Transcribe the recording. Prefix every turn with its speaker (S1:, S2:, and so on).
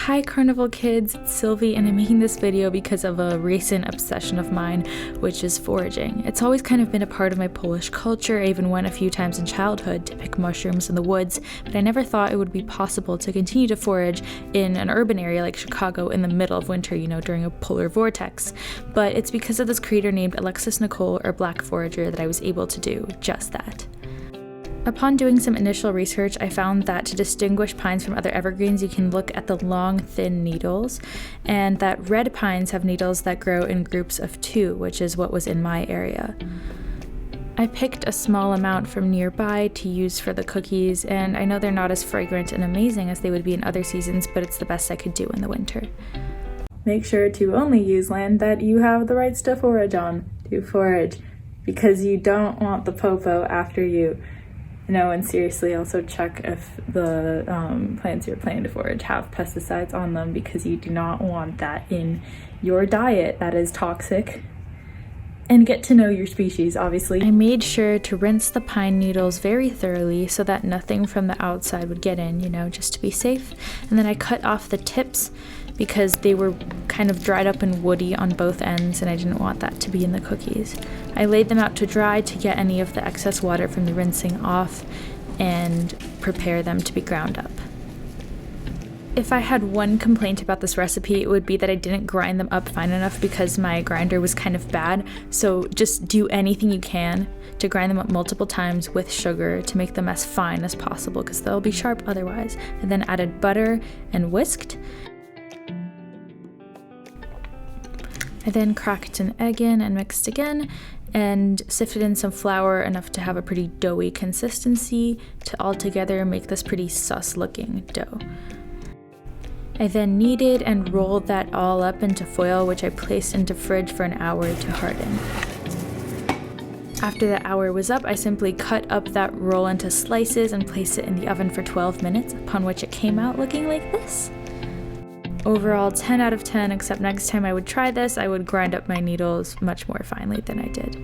S1: Hi Carnival kids, it's Sylvie and I'm making this video because of a recent obsession of mine, which is foraging. It's always kind of been a part of my Polish culture. I even went a few times in childhood to pick mushrooms in the woods, but I never thought it would be possible to continue to forage in an urban area like Chicago in the middle of winter, during a polar vortex. But it's because of this creator named Alexis Nicole, or blackforager, that I was able to do just that. Upon doing some initial research, I found that to distinguish pines from other evergreens, you can look at the long, thin needles, and that red pines have needles that grow in groups of 2, which is what was in my area. I picked a small amount from nearby to use for the cookies, and I know they're not as fragrant and amazing as they would be in other seasons, but it's the best I could do in the winter. Make sure to only use land that you have the rights to forage on, because you don't want the popo after you. And seriously, also check if the plants you're planning to forage have pesticides on them, because you do not want that in your diet. That is toxic. And get to know your species, obviously. I made sure to rinse the pine needles very thoroughly so that nothing from the outside would get in, just to be safe. And then I cut off the tips because they were kind of dried up and woody on both ends, and I didn't want that to be in the cookies. I laid them out to dry to get any of the excess water from the rinsing off and prepare them to be ground up. If I had one complaint about this recipe, it would be that I didn't grind them up fine enough because my grinder was kind of bad. So just do anything you can to grind them up multiple times with sugar to make them as fine as possible, because they'll be sharp otherwise. And then added butter and whisked. I then cracked an egg in and mixed again, and sifted in some flour enough to have a pretty doughy consistency to altogether make this pretty sus looking dough. I then kneaded and rolled that all up into foil, which I placed into fridge for an hour to harden. After the hour was up, I simply cut up that roll into slices and placed it in the oven for 12 minutes, upon which it came out looking like this. Overall, 10 out of 10, except next time I would try this, I would grind up my needles much more finely than I did.